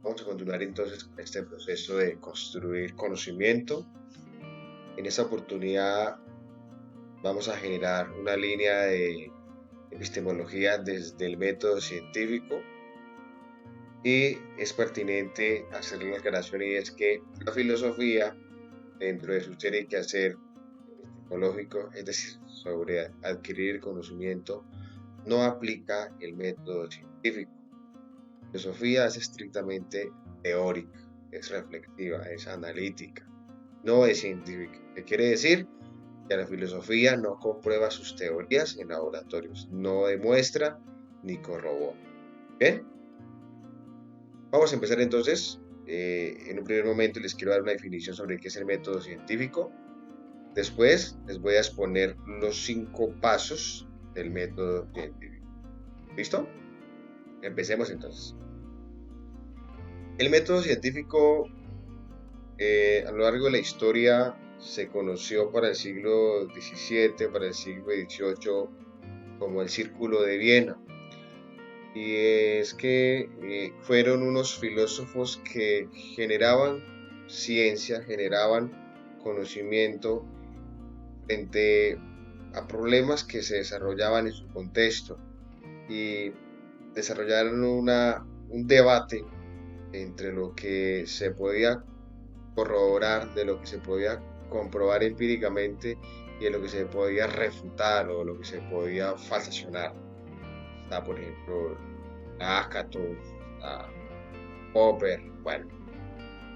Vamos a continuar entonces con este proceso de construir conocimiento. En esta oportunidad vamos a generar una línea de epistemología desde el método científico y es pertinente hacer la aclaración y es que la filosofía dentro de su serie que hacer epistemológico, es decir, sobre adquirir conocimiento, no aplica el método científico. La filosofía es estrictamente teórica, es reflexiva, es analítica, no es científica. ¿Qué quiere decir? Que la filosofía no comprueba sus teorías en laboratorios, no demuestra ni corrobora. Bien, vamos a empezar entonces. En un primer momento les quiero dar una definición sobre qué es el método científico. Después les voy a exponer los 5 pasos del método científico. ¿Listo? Empecemos entonces. El método científico a lo largo de la historia se conoció para el siglo XVII, para el siglo XVIII, como el Círculo de Viena. Y es que fueron unos filósofos que generaban ciencia, generaban conocimiento frente a problemas que se desarrollaban en su contexto y desarrollaron un debate entre lo que se podía corroborar, de lo que se podía comprobar empíricamente y de lo que se podía refutar o lo que se podía falsacionar. Está, por ejemplo, la Hackathon, la Popper. Bueno,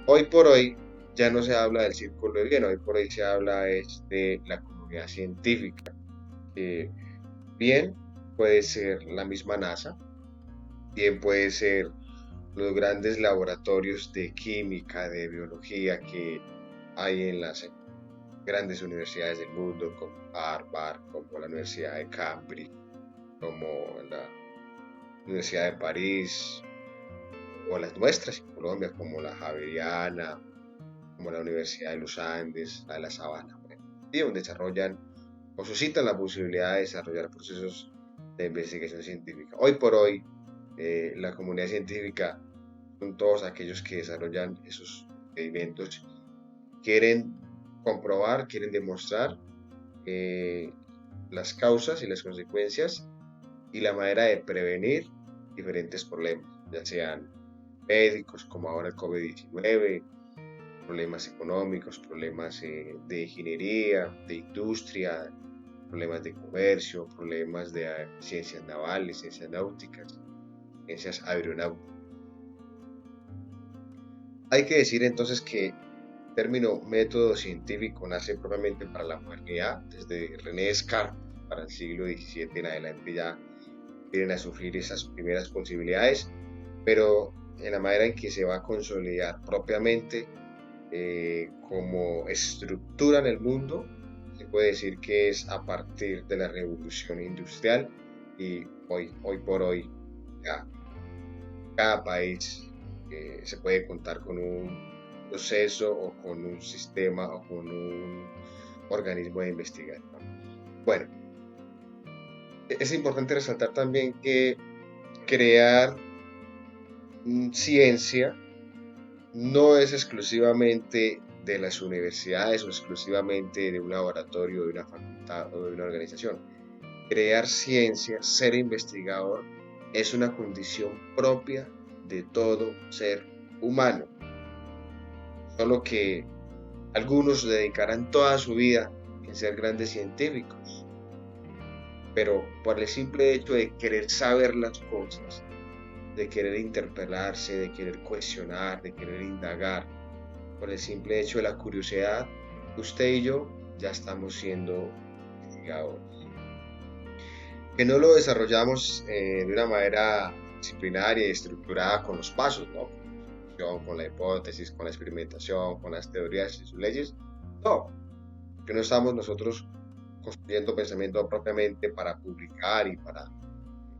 hoy por hoy ya no se habla del círculo de Viena, hoy por hoy se habla de la comunidad científica, que bien puede ser la misma NASA, bien puede ser los grandes laboratorios de química, de biología que hay en las grandes universidades del mundo, como Harvard, como la Universidad de Cambridge, como la Universidad de París, o las nuestras en Colombia, como la Javeriana, como la Universidad de los Andes, la de la Sabana, y donde desarrollan o suscitan la posibilidad de desarrollar procesos de investigación científica. Hoy por hoy, la comunidad científica son todos aquellos que desarrollan esos experimentos, quieren comprobar, quieren demostrar eh, las causas y las consecuencias y la manera de prevenir diferentes problemas, ya sean médicos como ahora el COVID-19, problemas económicos, problemas de ingeniería, de industria, problemas de comercio, problemas de ciencias navales, ciencias náuticas, ciencias aeronáuticas. Hay que decir entonces que el término método científico nace propiamente para la modernidad, desde René Descartes para el siglo XVII en adelante ya vienen a sufrir esas primeras posibilidades, pero en la manera en que se va a consolidar propiamente como estructura en el mundo, se puede decir que es a partir de la revolución industrial y hoy por hoy ya cada país se puede contar con un proceso o con un sistema o con un organismo de investigación. Bueno, es importante resaltar también que crear ciencia no es exclusivamente de las universidades o exclusivamente de un laboratorio, de una facultad o de una organización. Crear ciencia, ser investigador, es una condición propia de todo ser humano. Solo que algunos dedicarán toda su vida en ser grandes científicos, pero por el simple hecho de querer saber las cosas, de querer interpelarse, de querer cuestionar, de querer indagar, por el simple hecho de la curiosidad, usted y yo ya estamos siendo investigadores. Que no lo desarrollamos de una manera disciplinaria y estructurada con los pasos, ¿no? Con la hipótesis, con la experimentación, con las teorías y sus leyes. No, que no estamos nosotros construyendo pensamiento propiamente para publicar y para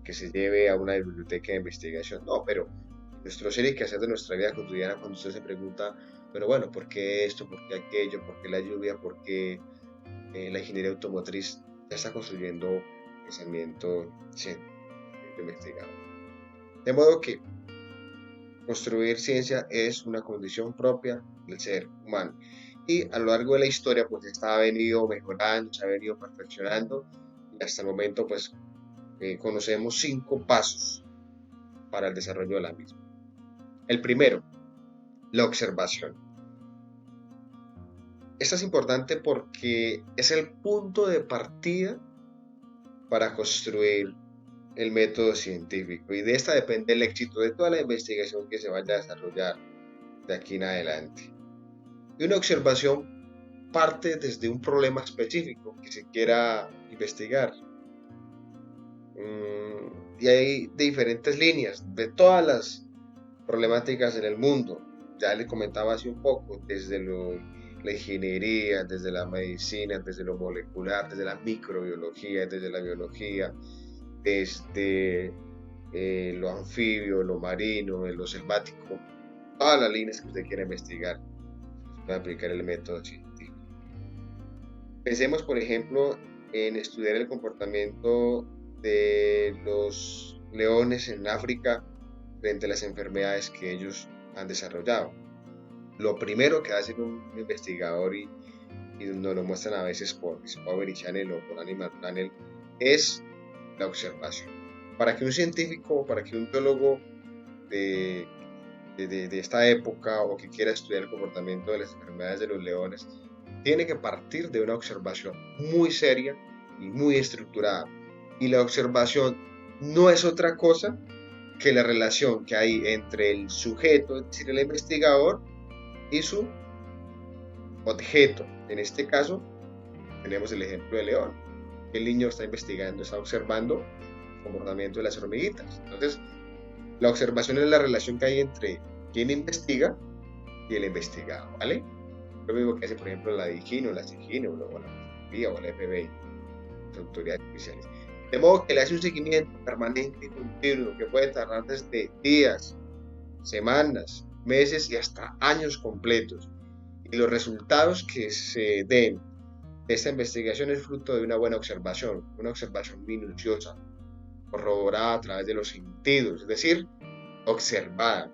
que se lleve a una biblioteca de investigación. No, pero nuestro ser y que hacer de nuestra vida cotidiana cuando usted se pregunta, pero bueno, ¿por qué esto? ¿Por qué aquello? ¿Por qué la lluvia? ¿Por qué la ingeniería automotriz ya está construyendo pensamiento científico investigado? De modo que Construir ciencia es una condición propia del ser humano. Y a lo largo de la historia, pues esta ha venido mejorando, se ha venido perfeccionando. Y hasta el momento, pues conocemos 5 pasos para el desarrollo de la misma. El primero, la observación. Esto es importante porque es el punto de partida para construir el método científico y de esta depende el éxito de toda la investigación que se vaya a desarrollar de aquí en adelante. Y una observación parte desde un problema específico que se quiera investigar. Y hay diferentes líneas de todas las problemáticas en el mundo. Ya les comentaba hace un poco, desde la ingeniería, desde la medicina, desde lo molecular, desde la microbiología, desde la biología, desde lo anfibio, lo marino, lo selvático, todas las líneas que usted quiera investigar, para aplicar el método científico. Pensemos, por ejemplo, en estudiar el comportamiento de los leones en África frente a las enfermedades que ellos han desarrollado. Lo primero que hace un investigador y nos lo muestran a veces por Discovery Channel o por Animal Planet es la observación. Para que un científico, para que un biólogo de esta época o que quiera estudiar el comportamiento de las enfermedades de los leones, tiene que partir de una observación muy seria y muy estructurada. Y la observación no es otra cosa que la relación que hay entre el sujeto, es decir, el investigador, y su objeto. En este caso, tenemos el ejemplo del león. El niño está investigando, está observando el comportamiento de las hormiguitas. Entonces, la observación es la relación que hay entre quien investiga y el investigado, ¿vale? Lo mismo que hace, por ejemplo, la DIGIN o la SIGIN o la Fiscalía o la FBI, las autoridades judiciales. De modo que le hace un seguimiento permanente y continuo que puede tardar desde días, semanas, meses y hasta años completos. Y los resultados que se den de esta investigación es fruto de una buena observación, una observación minuciosa, corroborada a través de los sentidos, es decir, observada,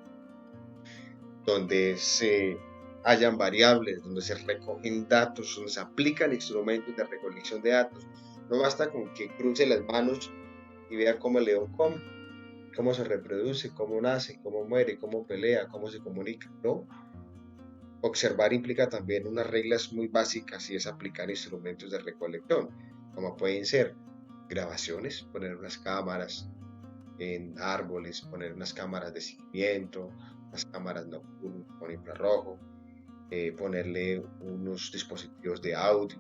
donde se hayan variables, donde se recogen datos, donde se aplican instrumentos de recolección de datos. No basta con que cruce las manos y vea cómo el león come, cómo se reproduce, cómo nace, cómo muere, cómo pelea, cómo se comunica, ¿no? Observar implica también unas reglas muy básicas y es aplicar instrumentos de recolección, como pueden ser grabaciones, poner unas cámaras en árboles, poner unas cámaras de seguimiento, unas cámaras nocturnas con infrarrojo, ponerle unos dispositivos de audio,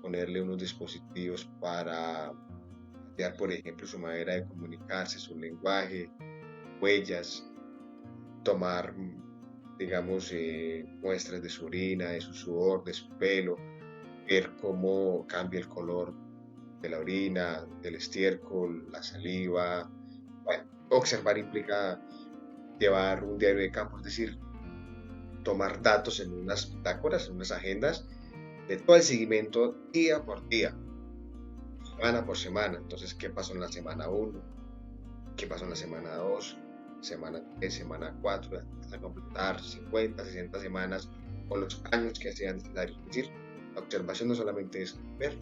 ponerle unos dispositivos para hallar, por ejemplo, su manera de comunicarse, su lenguaje, huellas, tomar, digamos, muestras de su orina, de su sudor, de su pelo, ver cómo cambia el color de la orina, del estiércol, la saliva. Bueno, observar implica llevar un diario de campo, es decir, tomar datos en unas bitácoras, en unas agendas, de todo el seguimiento día por día, semana por semana. Entonces, ¿qué pasó en la semana 1? ¿Qué pasó en la semana 2? Semana 3, semana 4, hasta completar 50, 60 semanas o los años que sean necesarios. Es decir, la observación no solamente es ver,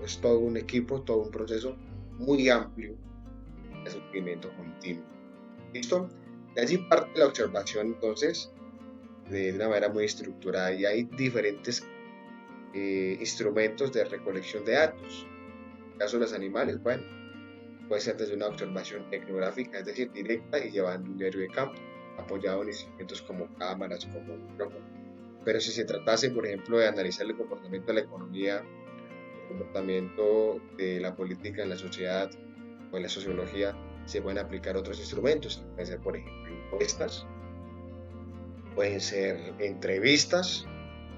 es todo un equipo, todo un proceso muy amplio de seguimiento continuo. ¿Listo? De allí parte la observación, entonces, de una manera muy estructurada y hay diferentes instrumentos de recolección de datos. En el caso de los animales, bueno, puede ser desde una observación etnográfica, es decir, directa y llevando un diario de campo, apoyado en instrumentos como cámaras, como micrófonos. Pero si se tratase, por ejemplo, de analizar el comportamiento de la economía, el comportamiento de la política en la sociedad o en la sociología, se pueden aplicar otros instrumentos. Pueden ser, por ejemplo, encuestas, pueden ser entrevistas,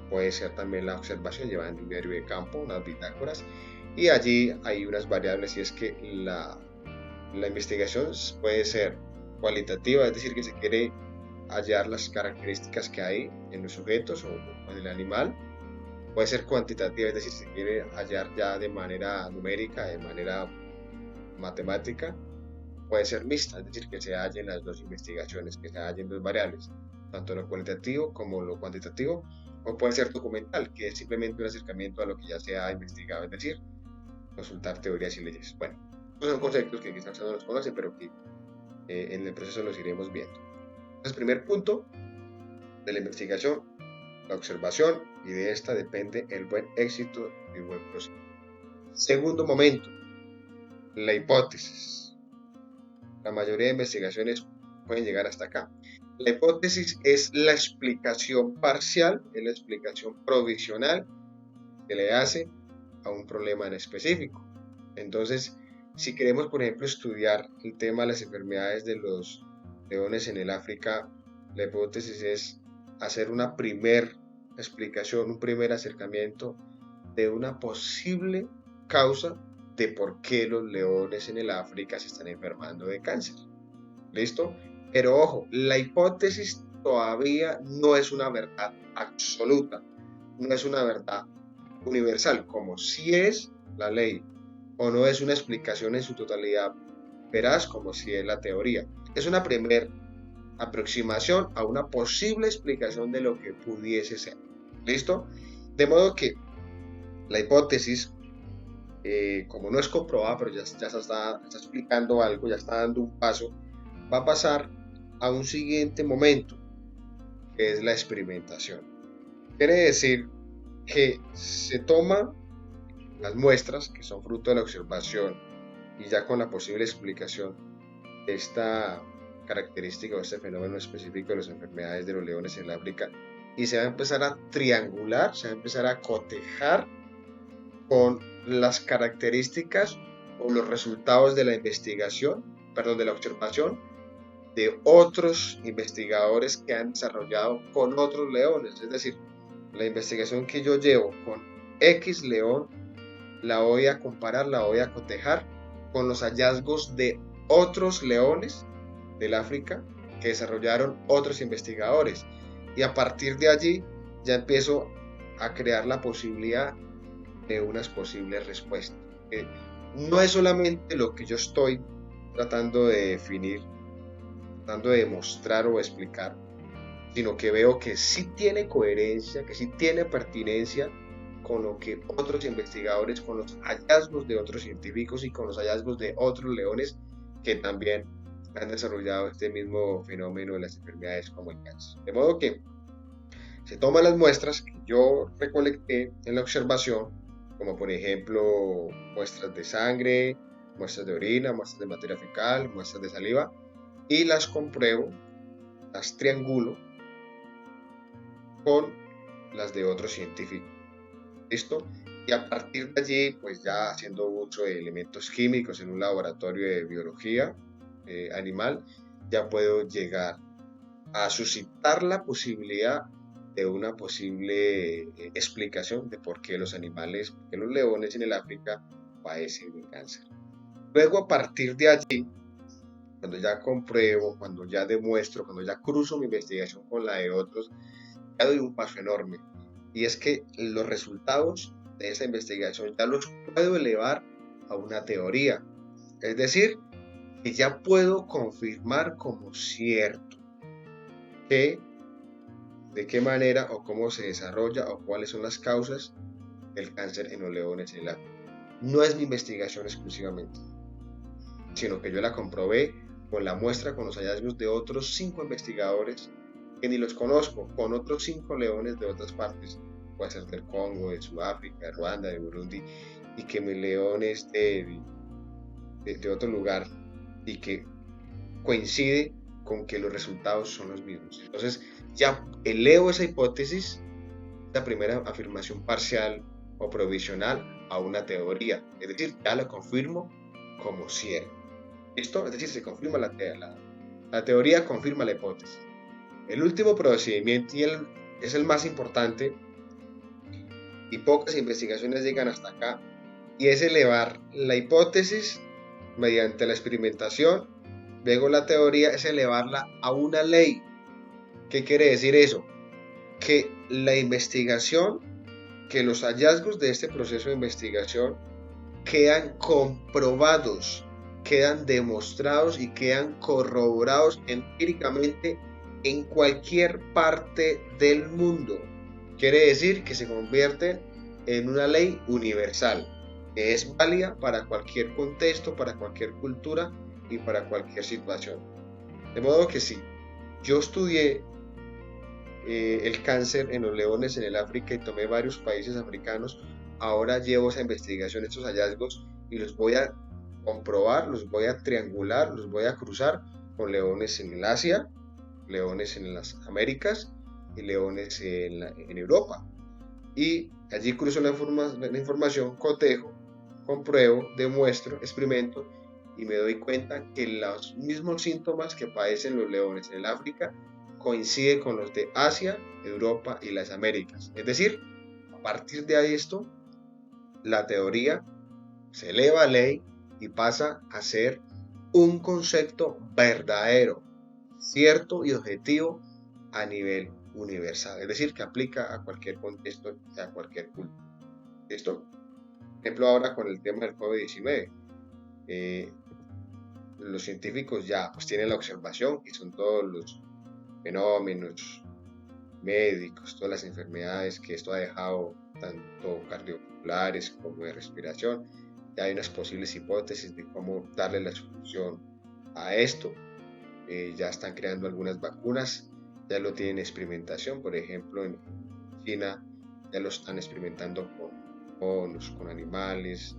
puede ser también la observación llevando un diario de campo, unas bitácoras, y allí hay unas variables y es que la investigación puede ser cualitativa, es decir, que se quiere hallar las características que hay en los sujetos o en el animal. Puede ser cuantitativa, es decir, se quiere hallar ya de manera numérica, de manera matemática, puede ser mixta, es decir, que se hallen las dos investigaciones, que se hallen dos variables, tanto lo cualitativo como lo cuantitativo, o puede ser documental, que es simplemente un acercamiento a lo que ya se ha investigado, es decir, consultar teorías y leyes. Bueno, estos son conceptos que quizás no los conocen, pero que en el proceso los iremos viendo. Entonces, primer punto de la investigación, la observación, y de esta depende el buen éxito y el buen proceso. Segundo momento, la hipótesis. La mayoría de investigaciones pueden llegar hasta acá. La hipótesis es la explicación parcial, es la explicación provisional que le hace a un problema en específico. Entonces, si queremos, por ejemplo, estudiar el tema de las enfermedades de los leones en el África, la hipótesis es hacer una primer explicación, un primer acercamiento de una posible causa de por qué los leones en el África se están enfermando de cáncer. ¿Listo? Pero ojo, la hipótesis todavía no es una verdad absoluta, no es una verdad universal, como si es la ley, o no es una explicación en su totalidad veraz, como si es la teoría. Es una primera aproximación a una posible explicación de lo que pudiese ser. ¿Listo? De modo que la hipótesis, como no es comprobada, pero ya está explicando algo, ya está dando un paso, va a pasar a un siguiente momento, que es la experimentación. Quiere decir que se toman las muestras, que son fruto de la observación, y ya con la posible explicación de esta característica o este fenómeno específico de las enfermedades de los leones en el África, y se va a empezar a triangular, se va a empezar a cotejar con las características o los resultados de la investigación, perdón, de la observación de otros investigadores que han desarrollado con otros leones. Es decir, la investigación que yo llevo con X león la voy a comparar, la voy a cotejar con los hallazgos de otros leones del África que desarrollaron otros investigadores. Y a partir de allí ya empiezo a crear la posibilidad de unas posibles respuestas. No es solamente lo que yo estoy tratando de definir, tratando de demostrar o explicar, sino que veo que sí tiene coherencia, que sí tiene pertinencia con lo que otros investigadores, con los hallazgos de otros científicos y con los hallazgos de otros leones que también han desarrollado este mismo fenómeno de las enfermedades como el cáncer. De modo que se toman las muestras que yo recolecté en la observación, como por ejemplo muestras de sangre, muestras de orina, muestras de materia fecal, muestras de saliva, y las compruebo, las triangulo con las de otros científicos. ¿Listo? Y a partir de allí, pues ya haciendo uso de elementos químicos en un laboratorio de biología animal, ya puedo llegar a suscitar la posibilidad de una posible explicación de por qué los animales, por qué los leones en el África padecen de cáncer. Luego, a partir de allí, cuando ya compruebo, cuando ya demuestro, cuando ya cruzo mi investigación con la de otros, ya doy un paso enorme. Y es que los resultados de esa investigación ya los puedo elevar a una teoría. Es decir, que ya puedo confirmar como cierto que de qué manera o cómo se desarrolla o cuáles son las causas del cáncer en los leones en el África. No es mi investigación exclusivamente, sino que yo la comprobé con la muestra, con los hallazgos de otros 5 investigadores que ni los conozco, con otros 5 leones de otras partes, puede ser del Congo, de Sudáfrica, de Ruanda, de Burundi, y que mi león es de otro lugar y que coincide con que los resultados son los mismos. Entonces ya elevo esa hipótesis, la primera afirmación parcial o provisional, a una teoría, es decir, ya la confirmo como cierto. ¿Listo? Es decir, se confirma la teoría, confirma la hipótesis. El último procedimiento, y es el más importante, y pocas investigaciones llegan hasta acá, y es elevar la hipótesis mediante la experimentación, luego la teoría es elevarla a una ley. ¿Qué quiere decir eso? Que la investigación, que los hallazgos de este proceso de investigación quedan comprobados quedan demostrados y quedan corroborados empíricamente en cualquier parte del mundo. Quiere decir que se convierten en una ley universal, que es válida para cualquier contexto, para cualquier cultura y para cualquier situación. De modo que sí, yo estudié el cáncer en los leones en el África y tomé varios países africanos. Ahora llevo esa investigación, estos hallazgos, y los voy a comprobar, los voy a triangular, los voy a cruzar con leones en el Asia, leones en las Américas y leones en Europa. Y allí cruzo la información, cotejo, compruebo, demuestro, experimento y me doy cuenta que los mismos síntomas que padecen los leones en el África coinciden con los de Asia, Europa y las Américas. Es decir, a partir de esto, la teoría se eleva a ley y pasa a ser un concepto verdadero, cierto y objetivo a nivel universal. Es decir, que aplica a cualquier contexto y a cualquier cultura. ¿Listo? Por ejemplo, ahora con el tema del COVID-19. Los científicos ya pues tienen la observación y son todos los fenómenos médicos, todas las enfermedades que esto ha dejado, tanto cardiovasculares como de respiración. Ya hay unas posibles hipótesis de cómo darle la solución a esto. Ya están creando algunas vacunas, ya lo tienen en experimentación, por ejemplo en China ya lo están experimentando con monos, con animales,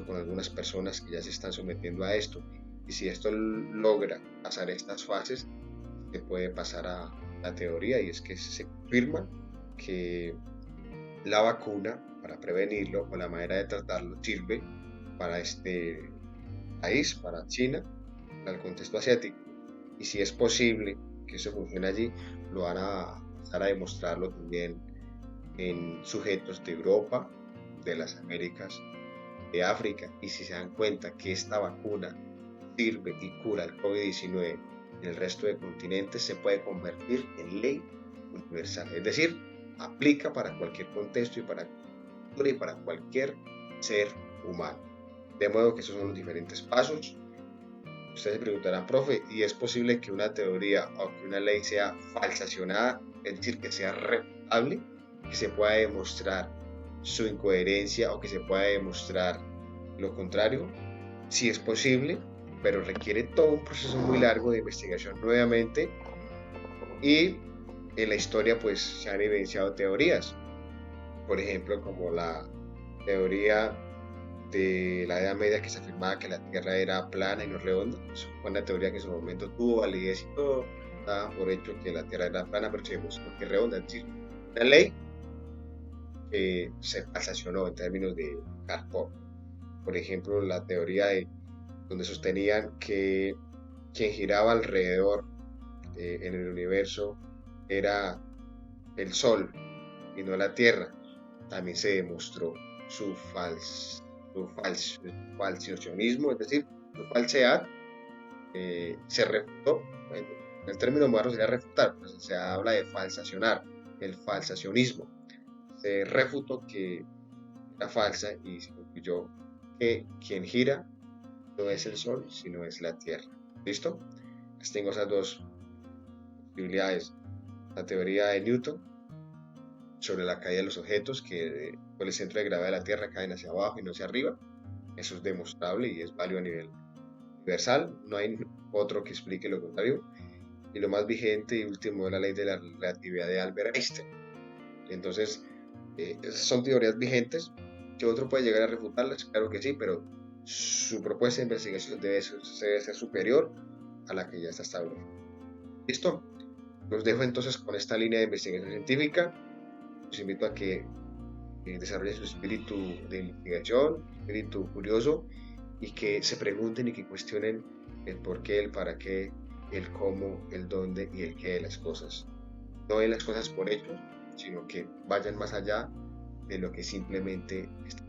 con algunas personas que ya se están sometiendo a esto. Y si esto logra pasar estas fases, se puede pasar a la teoría, y es que se confirma que la vacuna para prevenirlo o la manera de tratarlo sirve para este país, para China, para el contexto asiático. Y si es posible que eso funcione allí, lo van a empezar a demostrarlo también en sujetos de Europa, de las Américas, de África. Y si se dan cuenta que esta vacuna sirve y cura el COVID-19 en el resto de continentes, se puede convertir en ley universal. Es decir, aplica para cualquier contexto y para cualquier ser humano. De modo que esos son los diferentes pasos. Ustedes se preguntarán, profe, ¿y es posible que una teoría o que una ley sea falsacionada? Es decir, que sea refutable, que se pueda demostrar su incoherencia o que se pueda demostrar lo contrario. Sí es posible, pero requiere todo un proceso muy largo de investigación nuevamente, y en la historia pues se han evidenciado teorías, por ejemplo como la teoría de la Edad Media, que se afirmaba que la Tierra era plana y no redonda. Fue una teoría que en su momento tuvo validez y todo, daba por hecho que la Tierra era plana, pero se demostró que es redonda. Es decir, una ley que se falsacionó en términos de Karl Popper. Por ejemplo, la teoría de donde sostenían que quien giraba alrededor en el universo era el Sol y no la Tierra, también se demostró su falsacionismo, es decir, su falsedad. Se refutó. Bueno, el término moderno sería refutar, pues se habla de falsacionar, el falsacionismo. Se refutó que era falsa y se concluyó que quien gira no es el Sol, sino es la Tierra. ¿Listo? Pues tengo esas dos posibilidades. La teoría de Newton sobre la caída de los objetos, que por el centro de gravedad de la Tierra caen hacia abajo y no hacia arriba. Eso es demostrable y es válido a nivel universal. No hay otro que explique lo contrario. Y lo más vigente y último es la ley de la relatividad de Albert Einstein. Entonces, esas son teorías vigentes. ¿Que otro puede llegar a refutarlas? Claro que sí, pero su propuesta de investigación debe ser superior a la que ya está establecida. ¿Listo? Los dejo entonces con esta línea de investigación científica. Los invito a que desarrollen su espíritu de investigación, espíritu curioso, y que se pregunten y que cuestionen el por qué, el para qué, el cómo, el dónde y el qué de las cosas. No ven las cosas por hechos, sino que vayan más allá de lo que simplemente está